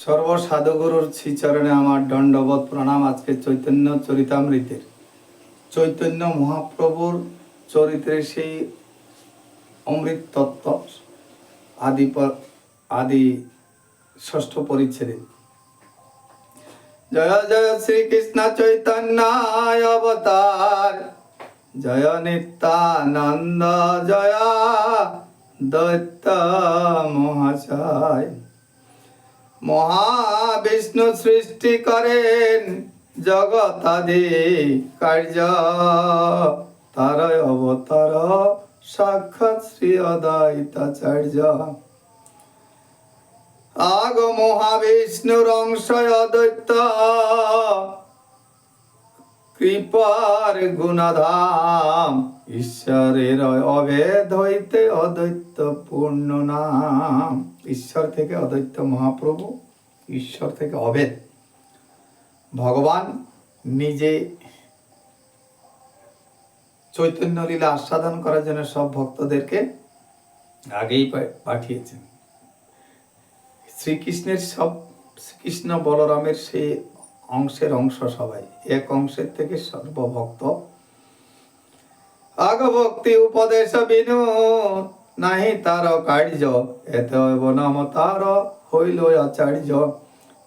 সর্বসাধুগুরুর শ্রীচরণে আমার দণ্ডবত প্রণাম। আজকে চৈতন্য চরিতামৃতের চৈতন্য মহাপ্রভুর চরিত্রের সেই অমৃত তত্ত্ব আদি ষষ্ঠ পরিচ্ছেদে। জয় জয় শ্রীকৃষ্ণ চৈতন্য অবতার, জয় নিত্যানন্দ, জয় দৈত্য মহাশয়। মহাবিষ্ণু সৃষ্টি করেন জগতাদি কার্য, তার অবতার সাক্ষাৎ শ্রী অদ্বৈতাচার্য। আগ মহাবিষ্ণুর অংশ অদ্বৈত, কৃপার গুণধাম, ঈশ্বরের অভেদ হইতে অদ্বৈত পূর্ণ নাম। ঈশ্বর থেকে অদ্বৈত মহাপ্রভু, ঈশ্বর থেকে অভেদ। ভগবান নিজে চৈতন্য লীলা আস্বাদন করার জন্য সব ভক্তদেরকে আগেই পাঠিয়েছেন। শ্রীকৃষ্ণের সব, শ্রীকৃষ্ণ বলরামের সেই অংশের অংশ সবাই, এক অংশের থেকে সর্বভক্ত। আগ ভক্তি উপদেশ বিনু নাহি তার কার্য, এত নাম তার হইল আচার্য।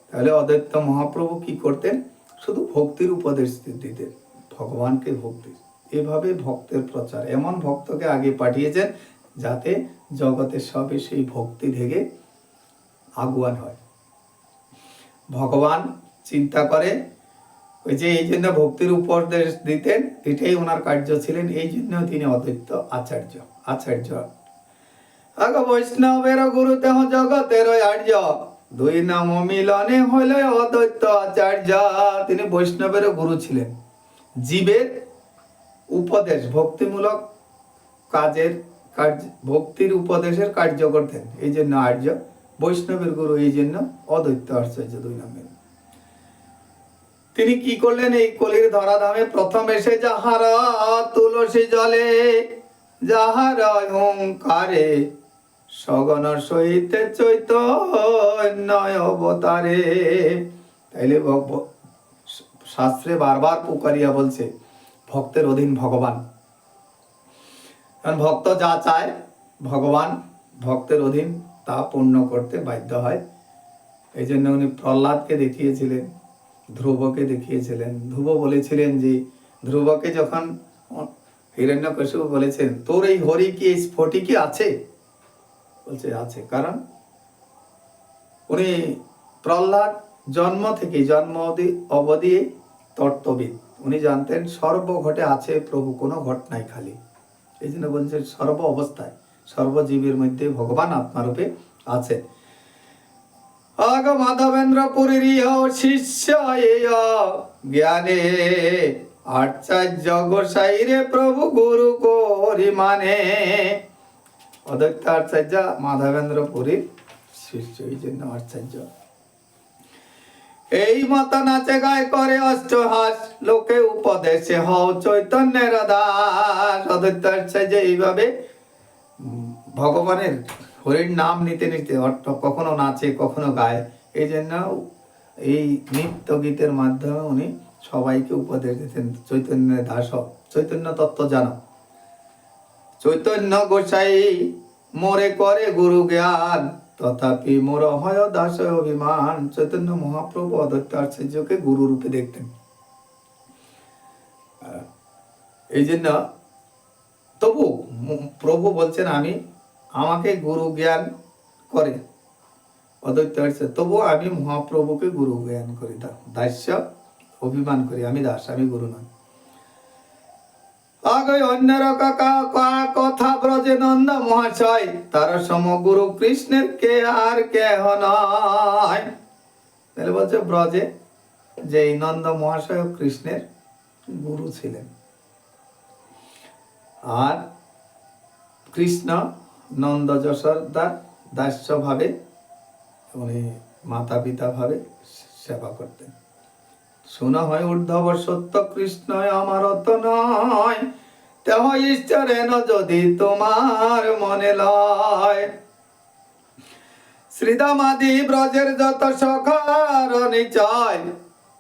তাহলে অদ্বৈত মহাপ্রভু কি করতেন? শুধু ভক্তির উপদেশ দিতেন, ভগবানকে ভক্তি। এভাবে ভক্তের প্রচার, এমন ভক্তকে আগে পাঠিয়েছেন যাতে জগতের সবে সেই ভক্তি থেকে আগুয়ান হয়। ভগবান চিন্তা করে, ওই যে এই জন্য ভক্তির উপদেশ দিতেন, এটাই ওনার কার্য ছিলেন, এই জন্য তিনি অদ্বৈত আচার্য। আগ বৈষ্ণবের গুরু দেহ জগতের আর্য, দুই নাম মিলনে হইল অদ্বৈত আচার্য। তিনি বৈষ্ণবের গুরু ছিলেন, জীবের উপদেশ, ভক্তিমূলক কাজের ভক্তির উপদেশের কার্য করতেন, এই জন্য আর্য। বৈষ্ণবের গুরু, এই জন্য অদ্বৈত আচার্য দুই নামের। তিনি কি করলেন? এই কলির ধরাধামে প্রথম এসে যাহার তুলসী জলে, যাহার ওঙ্কারে, সগণ সহিত চৈতন্য অবতারে। তাইলে শাস্ত্রে বারবার পুকারিয়া বলছে ভক্তের অধীন ভগবান। কারণ ভক্ত যা চায় ভগবান ভক্তের অধীন তা পূর্ণ করতে বাধ্য হয়। এই জন্য উনি প্রহ্লাদকে দেখিয়েছিলেন, ধ্রুবকে দেখিয়েছিলেন। ধ্রুব বলেছিলেন যে, ধ্রুবকে যখন হিরণ্যকশিপু বলেছেন, তোর এই হরি কি এই স্ফটিকে আছে? বলছে আছে। কারণ উনি প্রহ্লাদ জন্ম অবধি তত্ত্ববিদ। উনি জানতেন সর্বঘটে আছে প্রভু, কোনো ঘট নাই খালি। এই জন্য বলছেন সর্ব অবস্থায় সর্বজীবের মধ্যে ভগবান আত্মারূপে আছে। আগ মাধবেন্দ্র পুরীর শিষ্য জ্ঞানে, আচার্য গোসাই রে প্রভু গুরু করি মানে। অদ্বৈত আচার্য মাধবেন্দ্র পুরীর শিষ্য, এই জন্য আচার্য। এই মত নাচে গায় করে অষ্টহাস, লোকে উপদেশে হও চৈতন্যের দাস। অদ্বৈত আচার্য এইভাবে ভগবানের হরির নাম নিতে নিতে কখনো নাচে কখনো গায়। এই জন্য এই নৃত্য গীতের মাধ্যমে উনি সবাইকে উপদেশ দিতেন, চৈতন্যের দাস, চৈতন্য তত্ত্ব জানো। চৈতন্য গোসাই মোরে করে গুরু জ্ঞান, তথাপি মোর হয় দাস অভিমান। চৈতন্য মহাপ্রভু অদ্বৈত আচার্যকে গুরু রূপে দেখতেন। এই জন্য তবু প্রভু বলছেন আমাকে গুরু জ্ঞান করে অদ্বৈত আচার্য, তবু আমি মহাপ্রভুকে গুরু জ্ঞান করি, দাস্য অভিমান করি, আমি দাস, আমি গুরু নয়। আগে অন্যের কথা ব্রজে নন্দ মহাশয়, তার সমগুরু কৃষ্ণের কে আর কেহ নয়। তাহলে বলছে ব্রজে যে নন্দ মহাশয় কৃষ্ণের গুরু ছিলেন, আর কৃষ্ণ নন্দ যশোদার দাস্য ভাবে উনি মাতা পিতা ভাবে সেবা করতেন। শোনা হয় উদ্ধব সত্য কৃষ্ণ আমার তো নয়, তেহ ঈশ্বরেন যদি তোমার মনে লয়। শ্রীদামাদি ব্রজের যত সখার নিচয়,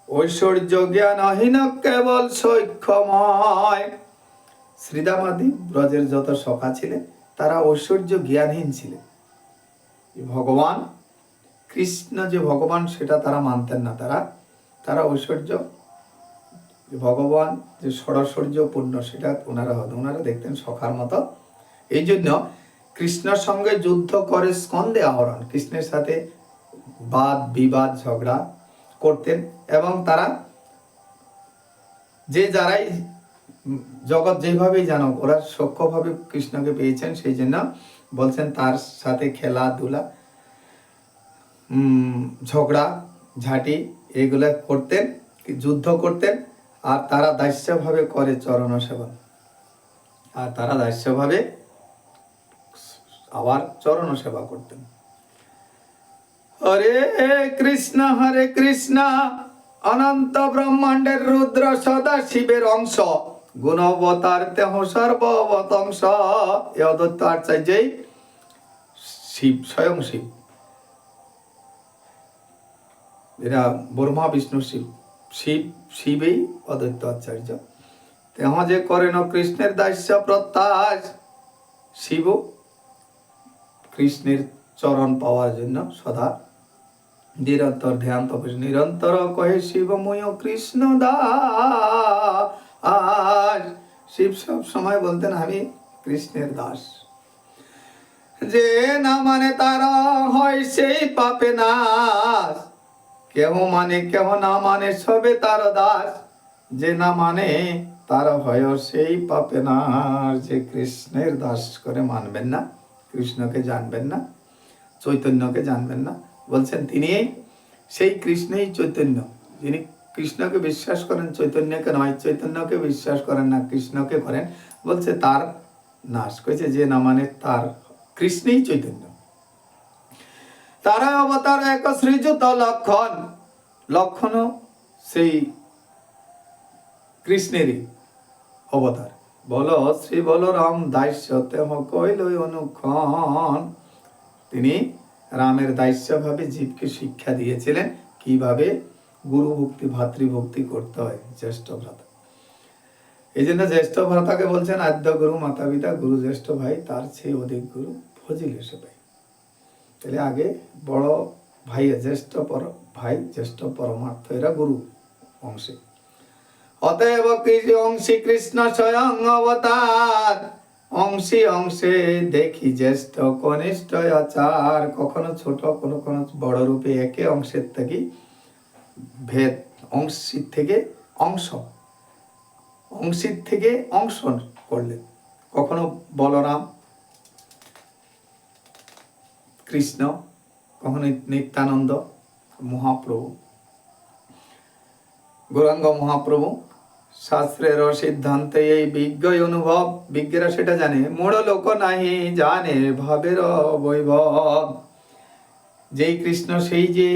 ঐশ্বর্য জ্ঞানহীন কেবল সৌখ্যময়। শ্রীদামাদি ব্রজের যত সখা ছিলেন তারা ঐশ্বর্য জ্ঞানহীন ছিলেন। ভগবান কৃষ্ণ যে ভগবান সেটা তারা মানতেন না। তারা ঐশ্বর্য, ভগবান যে ষড়শ্বর্য পূর্ণ সেটা ওনারা দেখতেন সখার মতো। এই জন্য কৃষ্ণের সঙ্গে যুদ্ধ করে স্কন্দে আহরণ, কৃষ্ণের সাথে বাদ বিবাদ ঝগড়া করতেন। এবং তারা যারাই জগৎ যেভাবেই জানুক, ওরা সূক্ষ্মভাবে কৃষ্ণকে পেয়েছেন, সেই জন্য বলছেন তার সাথে খেলাধুলা, ঝগড়া ঝাঁটি এগুলা করতেন, যুদ্ধ করতেন। আর তারা দাস্যভাবে করে চরণ সেবন, আর তারা দাস্যভাবে আবার চরণ সেবা করতেন। হরে কৃষ্ণ অনন্ত ব্রহ্মাণ্ডের রুদ্র সদা শিবের অংশ, গুণবতার দেহ সর্ববতংশ। এ অদ্বৈত আচার্যই শিব, স্বয়ং শিব। এরা ব্রহ্মা বিষ্ণু শিবই অদ্বৈত আচার্য। তেহ যে করেন কৃষ্ণের দাস্য প্রত্যাশ, শিব কৃষ্ণের চরণ পাওয়ার জন্য সদা নিরন্তর ধ্যান তপস্যা, নিরন্তর কহে শিব ময় কৃষ্ণ দাস। শিব সব সময় বলতেন আমি কৃষ্ণের দাস। যে না মানে তারা হয় সেই পাপে নাশ, কেহ মানে কেহ না মানে সবে তার দাস। যে না মানে তারা হয় সেই পাপে নাশ। যে কৃষ্ণের দাস করে মানবেন না, কৃষ্ণকে জানবেন না, চৈতন্যকে জানবেন না, বলছেন তিনি সেই কৃষ্ণই চৈতন্য। যিনি কৃষ্ণকে বিশ্বাস করেন, চৈতন্যকে নয়, চৈতন্যকে বিশ্বাস করেন না, কৃষ্ণকে করেন, বলছে তার নাশ করেছে। যে না মানে তার কৃষ্ণই চৈতন্য। তারা অবতার এক শ্রীযুত লক্ষণ, লক্ষণও সেই কৃষ্ণেরই অবতার। বলো শ্রী বলরাম দাস্য তেহ কইল অনুক্ষণ। তিনি রামের দাস্যভাবে জীবকে শিক্ষা দিয়েছিলেন কিভাবে গুরু ভক্তি ভাতৃভক্তি করতে হয়, জ্যেষ্ঠ ভ্রাতা। এই জন্য জ্যেষ্ঠ ভ্রাতাকে বলছেন আদ্য গুরু মাতা পিতা, গুরু জ্যেষ্ঠ ভাই, তার চেয়ে অধিক গুরু ফজিল এসে পাই। তাহলে আগে বড় ভাই, জ্যেষ্ঠ ভাই, জ্যেষ্ঠ পরমার্থ, এরা গুরু অংশে। অতএব অংশী কৃষ্ণ স্বয়ং অবতার, অংশী অংশে দেখি জ্যেষ্ঠ কনিষ্ঠ আচার। কখনো ছোট, কোনো বড় রূপে একে অংশের থেকে ভেদ, অংশীর থেকে অংশ, অংশীর থেকে অংশ করলেন। কখনো বলরাম কৃষ্ণ, কখনো নিত্যানন্দ মহাপ্রভু, গৌরাঙ্গ মহাপ্রভু। শাস্ত্রের সিদ্ধান্তে এই বিজ্ঞ অনুভব, বিজ্ঞরা সেটা জানে, মূঢ় লোক নাহি জানে ভাবের বৈভব। যেই কৃষ্ণ সেই যে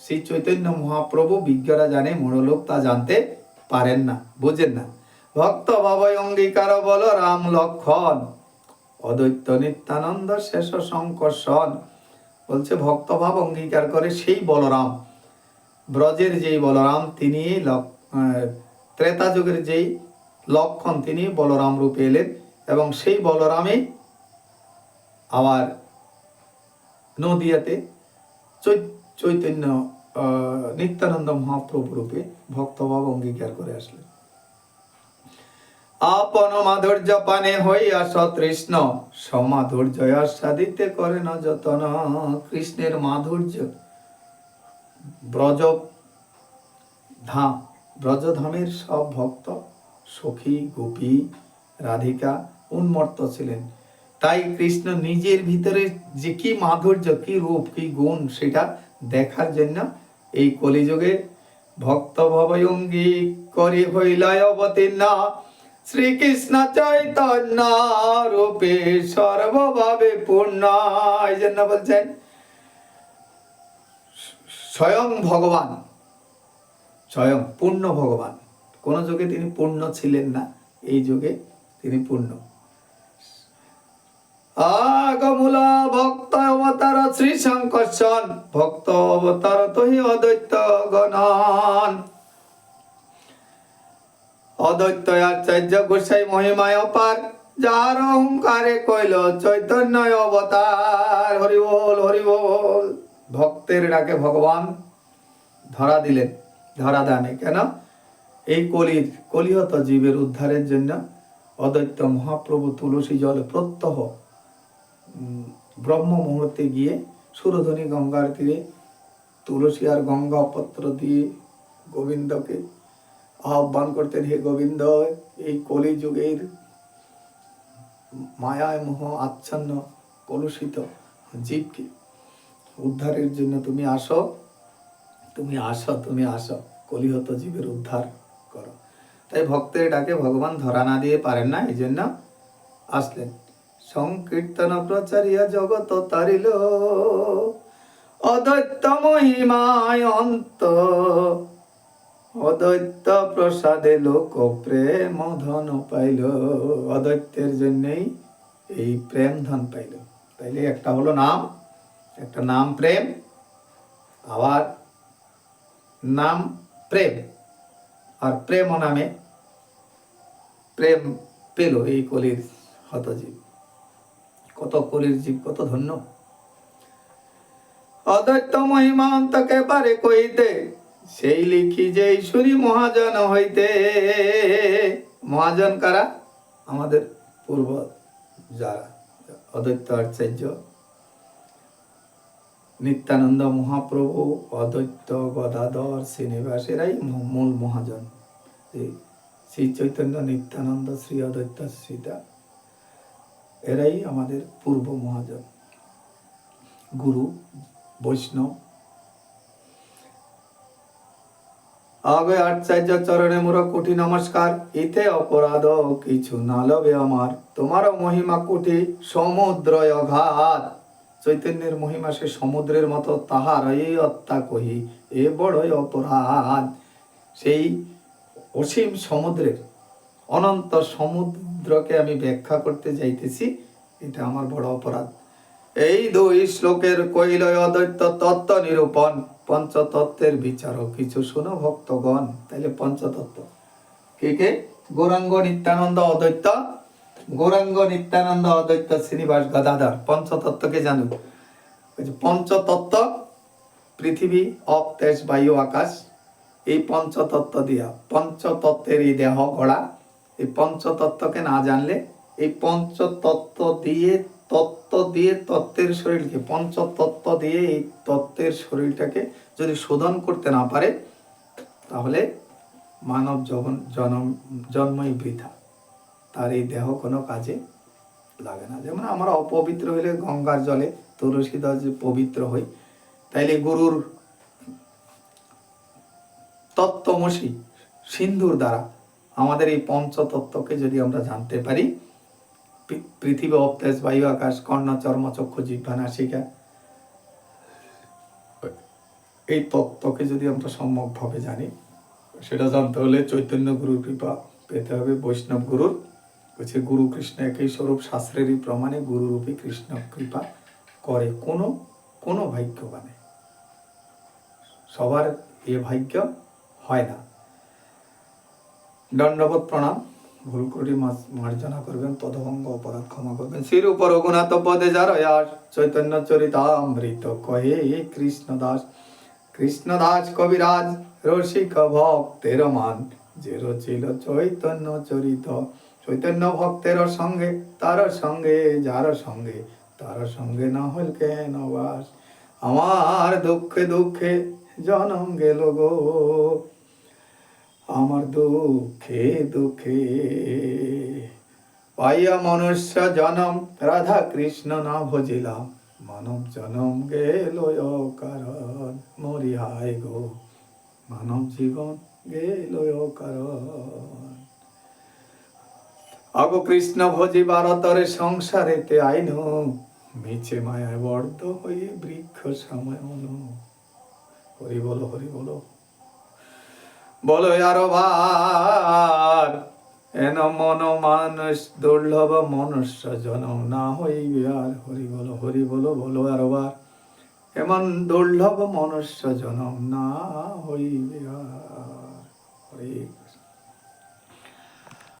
শ্রী চৈতন্য মহাপ্রভু, বিজ্ঞরা জানে, মূঢ় লোক তা জানতে পারেন না, বোঝেন না। ভক্ত ভাবয় অঙ্গীকার বল রাম লক্ষণ, অদ্বৈত নিত্যানন্দ শেষ সংকর্ষণ। বলছে ভক্তভাব অঙ্গীকার করে সেই বলরাম, ব্রজের যেই বলরাম, তিনি ত্রেতা যুগের যেই লক্ষণ, তিনি বলরাম রূপে এলেন। এবং সেই বলরামে আবার নদিয়াতে চৈতন্য নিত্যানন্দ মহাপ্রভু রূপে ভক্তভাব অঙ্গীকার করে আসলেন। আপন মাধুর্য পানে হইয়া সতৃষ্ণ, সমাধুর্য আস্বাদিতে করে না যতন। কৃষ্ণের মাধুর্য, ব্রজধামের সব ভক্ত, সখী, গোপী, রাধিকা উন্মত্ত ছিলেন। তাই কৃষ্ণ নিজের ভিতরে যে কি মাধুর্য, কি রূপ, কি গুণ, সেটা দেখার জন্য এই কলিযুগে ভক্ত ভবয়ঙ্গী করি হইলায় অবতীর্ণ, শ্রীকৃষ্ণ চৈতন্য রূপে সর্বভাবে পূর্ণ। এই জন্য বলছেন স্বয়ং ভগবান, স্বয়ং পূর্ণ ভগবান। কোন যুগে তিনি পূর্ণ ছিলেন না, এই যুগে তিনি পূর্ণ। আগমূল ভক্ত অবতার শ্রী শঙ্কর্ষণ ভক্ত অবতার তহি অদ্বৈত গণন। অদ্বৈত আচার্য গোসাই মহিমায় অপার, যার অহংকারে কইল চৈতন্য অবতার। হরি বল হরি বল। ভক্তের ডাকে ভগবান ধরা দিলেন, ধরা দানে কেন? এই কলিহত জীবের উদ্ধারের জন্য অদ্বৈত মহাপ্রভু তুলসী জল প্রত্যহ ব্রহ্ম মুহূর্তে গিয়ে সুরধনী গঙ্গার তীরে তুলসী আর গঙ্গা পত্র দিয়ে গোবিন্দকে আহ্বান করতেন, হে গোবিন্দ, এই কলিযুগের মায়ায় মোহ আচ্ছন্ন কলুষিত জীবকে উদ্ধারের জন্য তুমি আসো, তুমি আসো, তুমি আসো, কলিহত জীবের উদ্ধার করো। তাই ভক্তের ডাকে ভগবান ধরা না দিয়ে পারেন না, এই জন্য আসলেন। সংকীর্তন প্রচারিয়া জগত তারিল, অদ্বৈত মহিমায় অন্ত, অদ্বৈত প্রসাদে লোক প্রেম ধন পাইল। অদ্বৈতের জন্যই এই প্রেম ধন পাইল। তাইলে একটা হলো নাম, একটা নাম প্রেম, আবার নাম প্রেম, আর প্রেম নামে প্রেম পেল এই কলির হতজীব। কত কলির জীব কত ধন্য। অদ্বৈত মহিমা অন্তকে পারে কইতে, সেই লিখি যে ঈশ্বরী মহাজন হইতে। মহাজন কারা? আমাদের পূর্ব যারা অদ্বৈত আচার্য নিত্যানন্দ মহাপ্রভু, অদ্বৈত গদাধর শ্রীনিবাস, এরাই মূল মহাজন। শ্রী চৈতন্য নিত্যানন্দ শ্রী অদ্বৈত সীতা, এরাই আমাদের পূর্ব মহাজন, গুরু বৈষ্ণব। আগে আচার্য চরণে মোর কোটি নমস্কার, ইতে অপরাধ কিছু না লবে আমার, তোমার মহিমা কোটি সমুদ্র অঘাত। চৈতন্যের মহিমা সে সমুদ্রের মতো, তাহার এই অত্যা কহি এ বড়ই অপরাধ। সেই অসীম সমুদ্রের, অনন্ত সমুদ্রকে আমি ব্যাখ্যা করতে যাইতেছি, এটা আমার বড় অপরাধ। এই দুই শ্লোকের কইল অদ্বৈত তত্ত্ব নিরূপণ, পঞ্চতত্ত্বের বিচারক কিছু শোনো ভক্তগণ। তাইলে পঞ্চতত্ত্ব কে কে? গৌরাঙ্গ নিত্যানন্দ অদ্বৈত, গৌরাঙ্গ নিত্যানন্দ অদ্বৈত শ্রীনিবাস গদাধর। পঞ্চতত্ত্বকে জানুন। পঞ্চতত্ত্ব পৃথিবী, অপ, তেজ, বায়ু, আকাশ, এই পঞ্চতত্ত্ব দিয়া, পঞ্চতত্ত্বের এই দেহ গড়া। এই পঞ্চতত্ত্বকে না জানলে, এই পঞ্চতত্ত্ব দিয়ে তত্ত্বের শরীরকে, পঞ্চতত্ত্ব দিয়ে এই তত্ত্বের শরীরটাকে যদি শোধন করতে না পারে, তাহলে মানব জন্মই বৃথা, তার এই দেহ কোনো কাজে লাগে না। যেমন আমরা অপবিত্র হইলে গঙ্গার জলে তুলসী দাস যে পবিত্র হই, তাইলে গুরুর তত্ত্বমসি সিন্ধুর দ্বারা আমাদের এই পঞ্চতত্ত্বকে যদি আমরা জানতে পারি, পৃথিবী, অবতেজ, বায়ু, আকাশ, কর্ণ, চর্ম, চক্ষু, জিহ্বা, নাসিকা, এই তত্ত্বকে যদি আমরা সম্যকভাবে জানি, সেটা জানতে হলে চৈতন্য গুরুর কৃপা পেতে হবে, বৈষ্ণব গুরুর। বলছে গুরু কৃষ্ণ একই স্বরূপ, শাস্ত্রেরই প্রমাণে গুরুরূপী কৃষ্ণ কৃপা করে কোনো ভাগ্যবানে। সবার এ ভাগ্য হয় না। দণ্ডবোধ প্রণাম। ভুল করে মার্জনা করবেন, তদভঙ্গ অপরাধ ক্ষমা করবেন। শ্রীর উপর রঘুনাথ পদে যার আস, চৈতন্য চরিতামৃত কহে কৃষ্ণদাস। কৃষ্ণদাস কবিরাজ রসিক ভক্তের মান, যে রচিল চৈতন্য চরিত। চৈতন্য ভক্তের সঙ্গে তার সঙ্গে, যার সঙ্গে তার সঙ্গে না হল কেন বাস। আমার দুঃখে দুঃখে জনম গেল গো, আমার দুঃখে দুঃখে পাইয়া মনুষ্য জনম, রাধা কৃষ্ণ না ভজিলাম, মানব জনম গেল কারণ। মরি হায় গো, মানব জীবন গেল কারণ। আগো কৃষ্ণ ভজিবার তরে সংসারেতে আইন, মিছে মায়ায় বর্ধ হয়ে বৃক্ষ সময় অনু। হরি বলো, হরি বলো, বলো আরো বার। এন মন মানুষ দুর্লভ মনুষ্য জনম না হইবে আর, হরি বলো বলো আর বার, এমন দুর্লভ মনুষ্য জনম না